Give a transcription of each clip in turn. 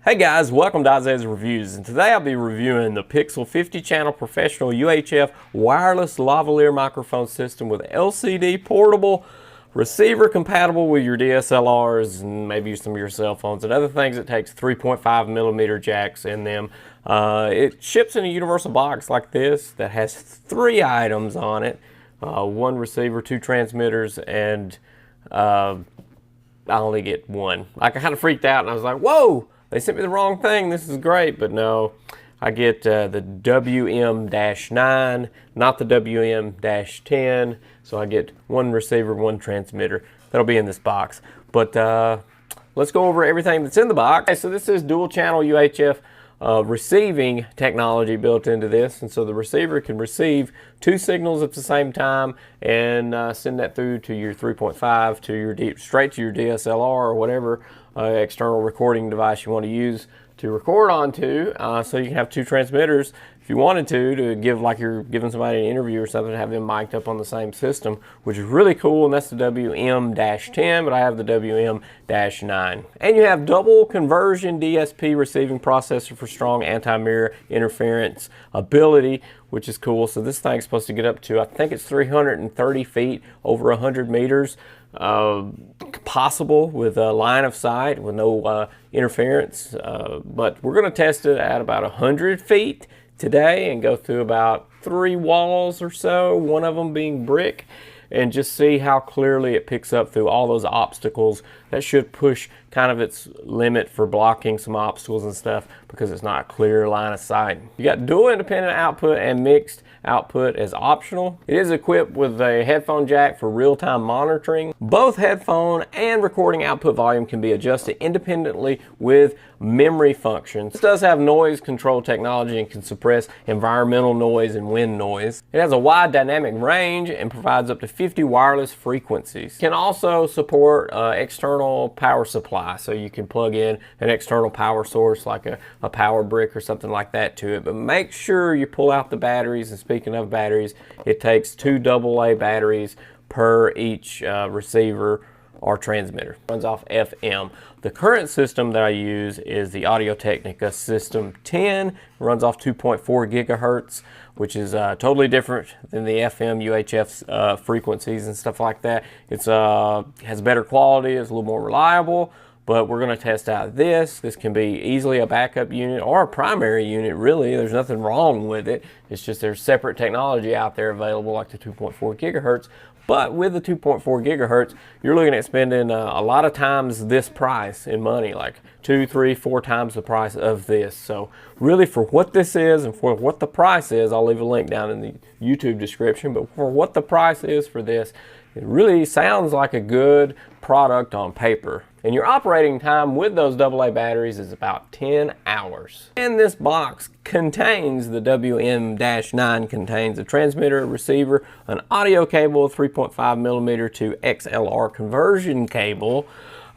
Hey guys, welcome to Isaiah's Reviews, and today I'll be reviewing the Pixel 50 channel professional UHF wireless lavalier microphone system with LCD portable receiver compatible with your DSLRs and maybe some of your cell phones and other things. It takes 3.5mm jacks in them. It ships in a universal box like this that has 3 items on it. 1 receiver, 2 transmitters, and I only get 1. I kind of freaked out and I was like, whoa! They sent me the wrong thing. This is great, but no. I get the WM9, not the WM-10. So I get 1 receiver, 1 transmitter. That'll be in this box. But let's go over everything that's in the box. Okay, so this is dual channel UHF receiving technology built into this, and so the receiver can receive 2 signals at the same time and send that through to your 3.5 to your straight to your DSLR or whatever external recording device you want to use to record onto. So you can have 2 transmitters if you wanted to give, like you're giving somebody an interview or something, have them mic'd up on the same system, which is really cool. And that's the WM-10, but I have the WM-9. And you have double conversion DSP receiving processor for strong anti-mirror interference ability, which is cool. So this thing's supposed to get up to, I think it's 330 feet, over 100 meters. Possible with a line of sight with no interference, but we're going to test it at about 100 feet today and go through about 3 walls or so, one of them being brick, and just see how clearly it picks up through all those obstacles. That should push kind of its limit for blocking some obstacles and stuff because it's not a clear line of sight. You got dual independent output and mixed output as optional. It is equipped with a headphone jack for real-time monitoring. Both headphone and recording output volume can be adjusted independently with memory functions. This does have noise control technology and can suppress environmental noise and wind noise. It has a wide dynamic range and provides up to 50 wireless frequencies. It can also support external power supply, so you can plug in an external power source like a power brick or something like that to it. But make sure you pull out the batteries, and speaking of batteries, it takes 2 AA batteries per each receiver or transmitter. Runs off FM. The current system that I use is the Audio-Technica System 10. It runs off 2.4 gigahertz, which is totally different than the FM UHF frequencies and stuff like that. It's has better quality, it's a little more reliable, but we're going to test out this. This can be easily a backup unit or a primary unit, really. There's nothing wrong with it. It's just there's separate technology out there available like the 2.4 gigahertz. But with the 2.4 gigahertz, you're looking at spending a lot of times this price in money, like 2, 3, 4 times the price of this. So really, for what this is and for what the price is, I'll leave a link down in the YouTube description, but for what the price is for this, it really sounds like a good product on paper. And your operating time with those AA batteries is about 10 hours. And this box contains the WM-9, contains a transmitter, a receiver, an audio cable, 3.5mm to XLR conversion cable,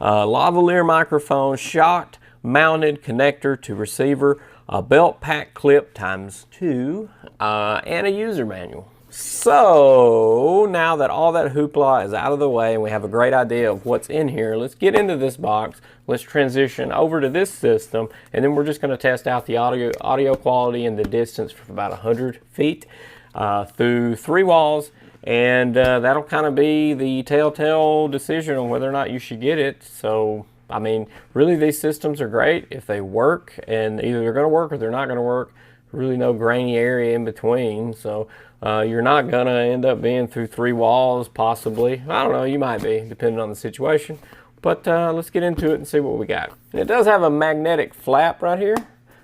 lavalier microphone, shot mounted connector to receiver, a belt pack clip ×2, and a user manual. So now that all that hoopla is out of the way and we have a great idea of what's in here, let's get into this box. Let's transition over to this system, and then we're just going to test out the audio quality and the distance for about 100 feet through 3 walls, and that'll kind of be the telltale decision on whether or not you should get it. So I mean, really, these systems are great if they work, and either they're going to work or they're not going to work. Really no grainy area in between, so you're not going to end up being through 3 walls, possibly. I don't know, you might be, depending on the situation. But let's get into it and see what we got. And it does have a magnetic flap right here,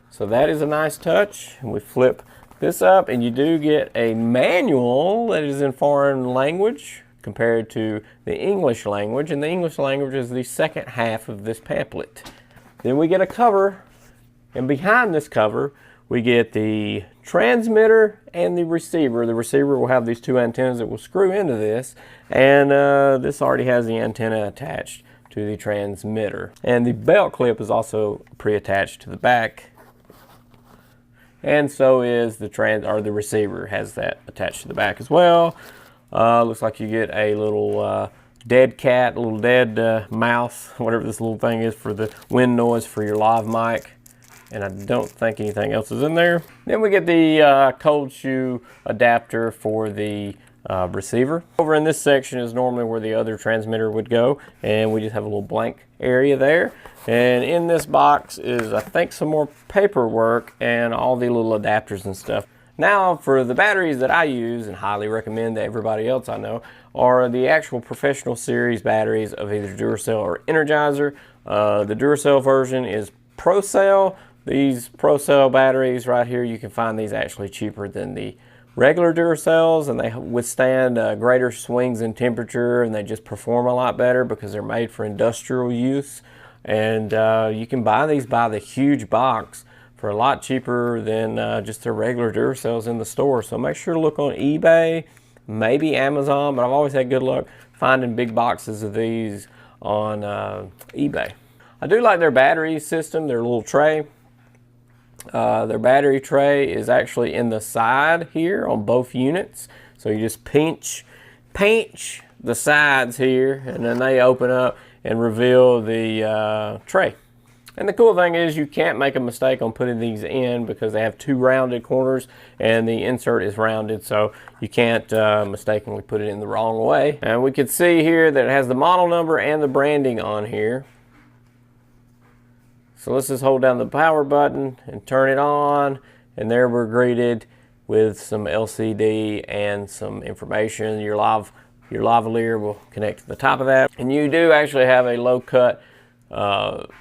so that is a nice touch. And we flip this up, and you do get a manual that is in foreign language compared to the English language, and the English language is the second half of this pamphlet. Then we get a cover, and behind this cover, we get the transmitter and the receiver. The receiver will have these 2 antennas that will screw into this, and this already has the antenna attached to the transmitter. And the belt clip is also pre-attached to the back, and so is the receiver has that attached to the back as well. Looks like you get a little dead cat, a little dead mouse, whatever this little thing is for the wind noise for your live mic. And I don't think anything else is in there. Then we get the cold shoe adapter for the receiver. Over in this section is normally where the other transmitter would go, and we just have a little blank area there. And in this box is, I think, some more paperwork and all the little adapters and stuff. Now, for the batteries that I use and highly recommend to everybody else I know are the actual professional series batteries of either Duracell or Energizer. The Duracell version is ProCell. These ProCell batteries right here, you can find these actually cheaper than the regular Duracells, and they withstand greater swings in temperature, and they just perform a lot better because they're made for industrial use. And you can buy these by the huge box for a lot cheaper than just the regular Duracells in the store. So make sure to look on eBay, maybe Amazon, but I've always had good luck finding big boxes of these on eBay. I do like their battery system, their little tray. Their battery tray is actually in the side here on both units. So you just pinch the sides here, and then they open up and reveal the tray. And the cool thing is you can't make a mistake on putting these in because they have two rounded corners and the insert is rounded, so you can't mistakenly put it in the wrong way. And we can see here that it has the model number and the branding on here. So let's just hold down the power button and turn it on, and there we're greeted with some LCD and some information. Your lavalier will connect to the top of that. And you do actually have a low cut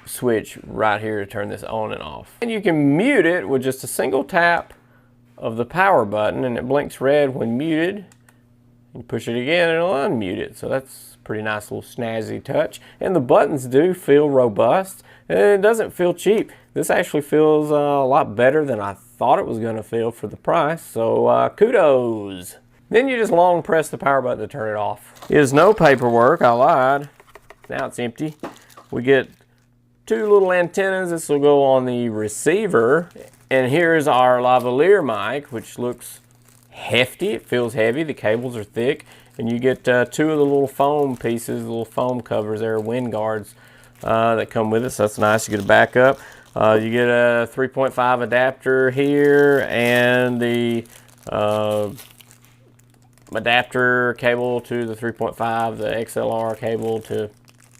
switch right here to turn this on and off. And you can mute it with just a single tap of the power button, and it blinks red when muted. You push it again and it'll unmute it. So that's a pretty nice little snazzy touch. And the buttons do feel robust, and it doesn't feel cheap. This actually feels a lot better than I thought it was going to feel for the price. So kudos. Then you just long press the power button to turn it off. There's no paperwork, I lied. Now it's empty. We get two little antennas. This will go on the receiver. And here's our lavalier mic, which looks hefty. It feels heavy. The cables are thick. And you get two of the little foam pieces, little foam covers there, wind guards that come with it. So that's nice. You get a backup. You get a 3.5 adapter here, and the adapter cable to the 3.5, the XLR cable to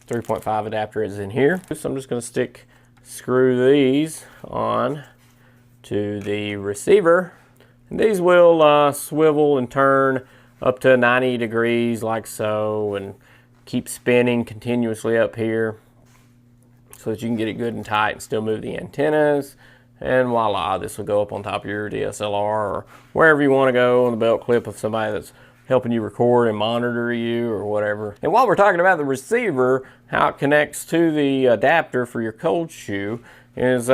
3.5 adapter is in here. So I'm just going to screw these on to the receiver. And these will swivel and turn up to 90 degrees like so, and keep spinning continuously up here so that you can get it good and tight and still move the antennas. And voila, this will go up on top of your DSLR or wherever you want to go on the belt clip of somebody that's helping you record and monitor you or whatever. And while we're talking about the receiver, how it connects to the adapter for your cold shoe is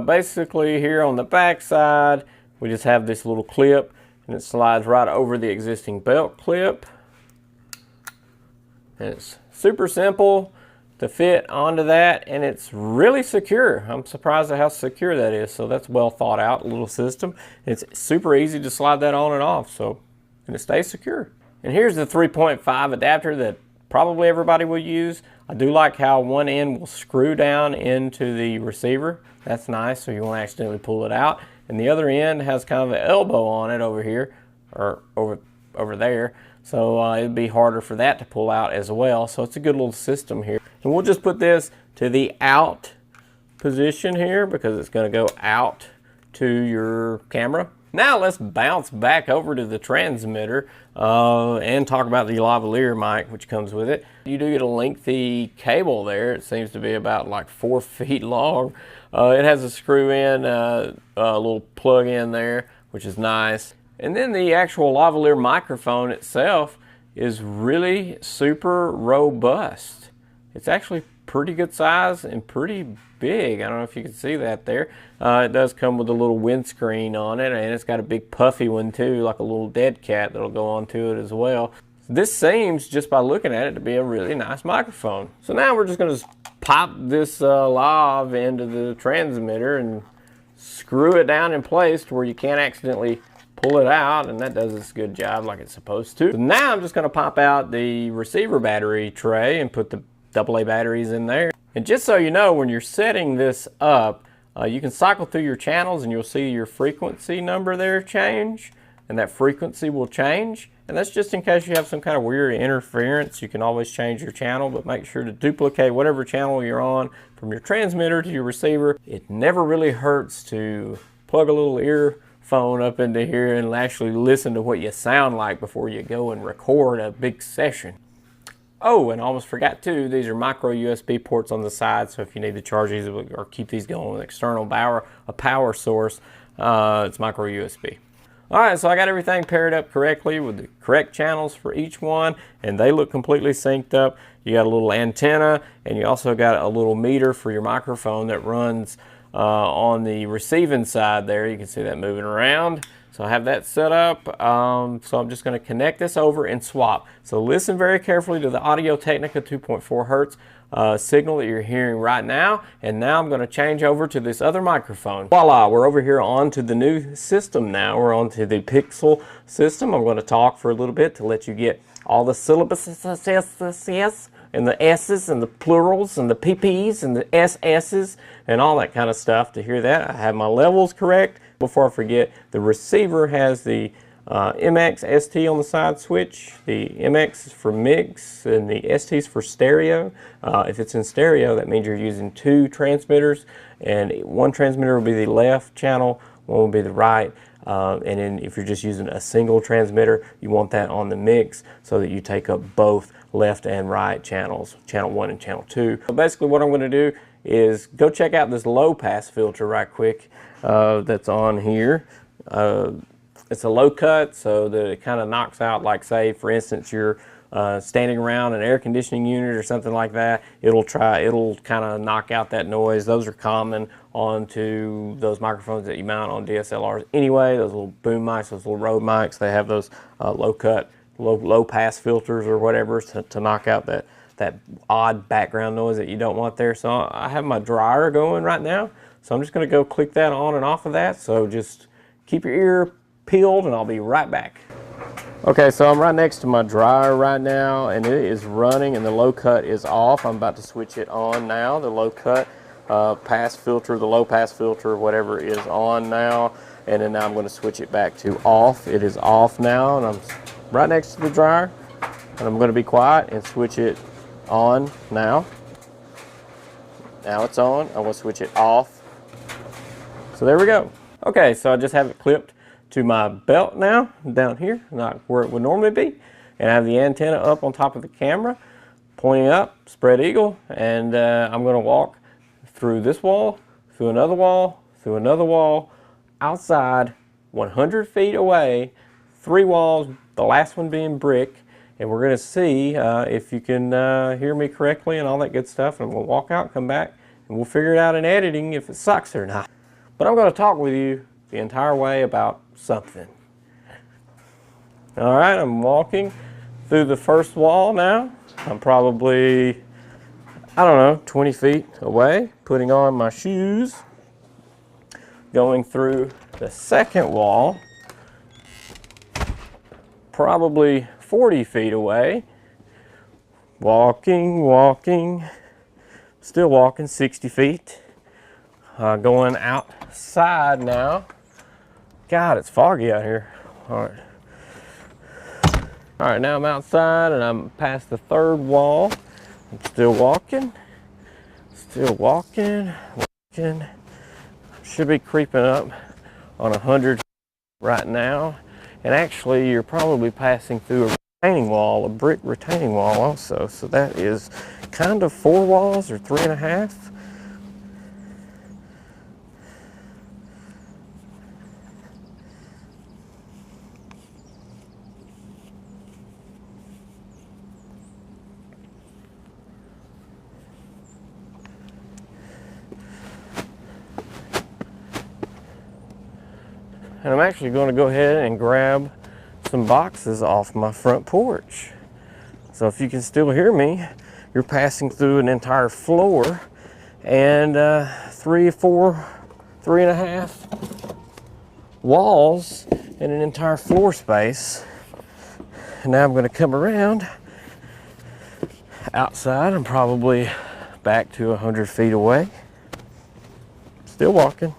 basically here on the back side, we just have this little clip, and it slides right over the existing belt clip. And it's super simple to fit onto that, and it's really secure. I'm surprised at how secure that is. So that's well thought out little system. It's super easy to slide that on and off, so, and it stays secure. And here's the 3.5 adapter that probably everybody will use. I do like how one end will screw down into the receiver. That's nice, so you won't accidentally pull it out. And the other end has kind of an elbow on it over here, or over there. So it'd be harder for that to pull out as well. So it's a good little system here. And we'll just put this to the out position here because it's going to go out to your camera. Now let's bounce back over to the transmitter and talk about the lavalier mic, which comes with it. You do get a lengthy cable there. It seems to be about like 4 feet long. It has a screw in, a little plug in there, which is nice. And then the actual lavalier microphone itself is really super robust. It's actually pretty good size and pretty big. I don't know if you can see that there. It does come with a little windscreen on it, and it's got a big puffy one too, like a little dead cat that'll go onto it as well. This seems, just by looking at it, to be a really nice microphone. So now we're just going to pop this lav into the transmitter and screw it down in place to where you can't accidentally pull it out, and that does its good job like it's supposed to. So now I'm just going to pop out the receiver battery tray and put the AA batteries in there. And just so you know, when you're setting this up, you can cycle through your channels and you'll see your frequency number there change, and that frequency will change. And that's just in case you have some kind of weird interference. You can always change your channel, but make sure to duplicate whatever channel you're on from your transmitter to your receiver. It never really hurts to plug a little earphone up into here and actually listen to what you sound like before you go and record a big session. Oh, and I almost forgot too, these are micro USB ports on the side, so if you need to charge these or keep these going with an external power source, it's micro USB. All right, so I got everything paired up correctly with the correct channels for each one, and they look completely synced up. You got a little antenna, and you also got a little meter for your microphone that runs on the receiving side there. You can see that moving around. So I have that set up. So I'm just going to connect this over and swap. So listen very carefully to the Audio Technica 2.4 Hertz signal that you're hearing right now. And now I'm going to change over to this other microphone. Voila, we're over here onto the new system now. We're onto the Pixel system. I'm going to talk for a little bit to let you get all the syllabuses and the S's and the plurals and the PP's and the SS's and all that kind of stuff to hear that. I have my levels correct. Before I forget, the receiver has the MX ST on the side switch. The MX is for mix and the ST is for stereo. If it's in stereo, that means you're using two transmitters, and one transmitter will be the left channel, one will be the right. And then if you're just using a single transmitter, you want that on the mix so that you take up both left and right channels, channel 1 and channel 2. So basically what I'm going to do is go check out this low pass filter right quick that's on here. It's a low cut, so that it kind of knocks out, like say for instance you're standing around an air conditioning unit or something like that. It'll kind of knock out that noise. Those are common onto those microphones that you mount on DSLRs anyway. Those little boom mics, those little Rode mics, they have those low pass filters or whatever to knock out that odd background noise that you don't want there. So I have my dryer going right now, so I'm just going to go click that on and off of that. So just keep your ear peeled and I'll be right back. Okay, so I'm right next to my dryer right now, and it is running and the low cut is off. I'm about to switch it on now. The low cut pass filter, the low pass filter, whatever, is on now, and then now I'm going to switch it back to off. It is off now, and I'm right next to the dryer, and I'm going to be quiet and switch it on now. Now it's on. I'm going to switch it off. So there we go. Okay, so I just have it clipped to my belt now, down here, not where it would normally be, and I have the antenna up on top of the camera, pointing up, spread eagle, and I'm going to walk through this wall, through another wall, outside, 100 feet away, 3 walls, the last one being brick, and we're going to see if you can hear me correctly and all that good stuff, and we'll walk out, come back, and we'll figure it out in editing if it sucks or not. But I'm going to talk with you the entire way about something. All right, I'm walking through the first wall now. I'm probably, I don't know, 20 feet away, putting on my shoes. Going through the second wall, probably 40 feet away. Walking, still walking 60 feet. Going outside now. God, it's foggy out here. All right, now I'm outside and I'm past the third wall. I'm still walking. Should be creeping up on 100 right now. And actually, you're probably passing through a retaining wall, a brick retaining wall also. So that is kind of 4 walls or 3.5. And I'm actually going to go ahead and grab some boxes off my front porch. So if you can still hear me, you're passing through an entire floor and 3.5 walls and an entire floor space. And now I'm going to come around outside. I'm probably back to 100 feet away. Still walking.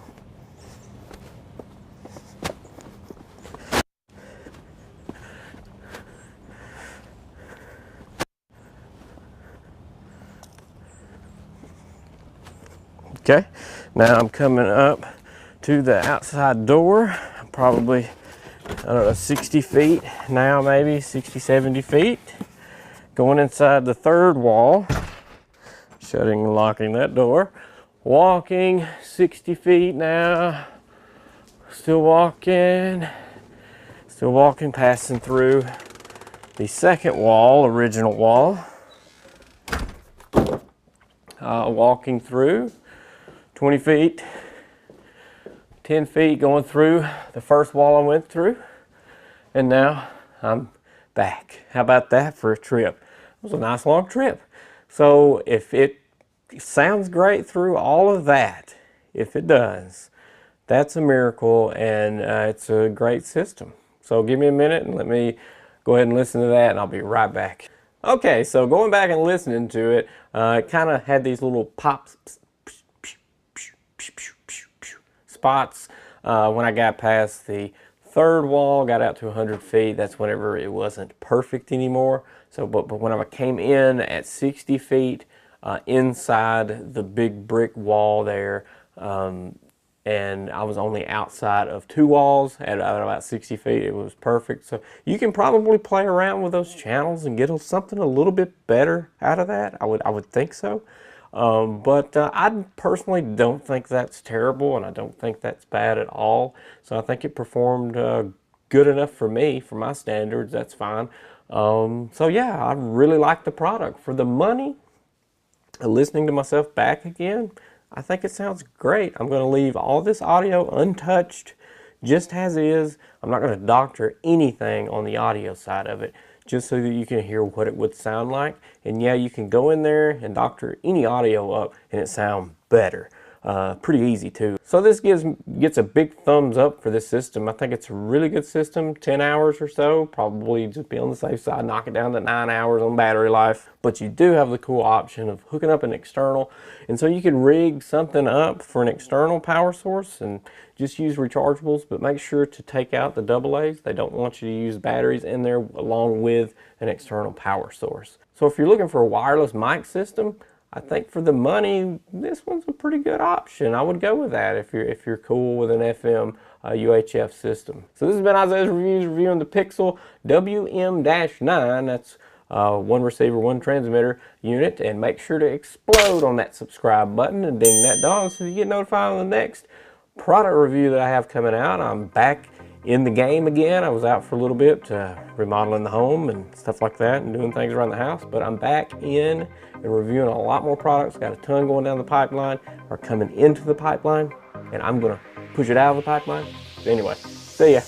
Okay, now I'm coming up to the outside door. I'm probably, I don't know, 60 feet now, maybe 60, 70 feet. Going inside the third wall, shutting and locking that door. Walking 60 feet now. Still walking, passing through the second wall, original wall. Walking through 20 feet, 10 feet, going through the first wall I went through, and now I'm back. How about that for a trip? It was a nice long trip. So if it sounds great through all of that, if it does, that's a miracle, and it's a great system. So give me a minute and let me go ahead and listen to that, and I'll be right back. Okay, so going back and listening to it, it kind of had these little pops, spots when I got past the third wall, got out to 100 feet. That's whenever it wasn't perfect anymore. So, but when I came in at 60 feet inside the big brick wall there, and I was only outside of 2 walls at about 60 feet, it was perfect. So you can probably play around with those channels and get something a little bit better out of that. I would think so. But I personally don't think that's terrible, and I don't think that's bad at all. So I think it performed good enough for me, for my standards. That's fine. So yeah, I really like the product. For the money, listening to myself back again, I think it sounds great. I'm going to leave all this audio untouched, just as is. I'm not going to doctor anything on the audio side of it, just so that you can hear what it would sound like. And yeah, you can go in there and doctor any audio up and it sounds better. Pretty easy too. So this gets a big thumbs up for this system. I think it's a really good system. 10 hours or so, probably just be on the safe side, knock it down to 9 hours on battery life. But you do have the cool option of hooking up an external, and so you can rig something up for an external power source and just use rechargeables, but make sure to take out the AA's. They don't want you to use batteries in there along with an external power source. So if you're looking for a wireless mic system, I think for the money, this one's a pretty good option. I would go with that if you're cool with an FM UHF system. So this has been Isaiah's Reviews reviewing the Pixel WM9. That's one receiver, one transmitter unit. And make sure to explode on that subscribe button and ding that dong so you get notified on the next product review that I have coming out. I'm back in the game again. I was out for a little bit remodeling the home and stuff like that and doing things around the house, but I'm back in and reviewing a lot more products. Got a ton going down the pipeline or coming into the pipeline, and I'm gonna push it out of the pipeline. Anyway, see ya.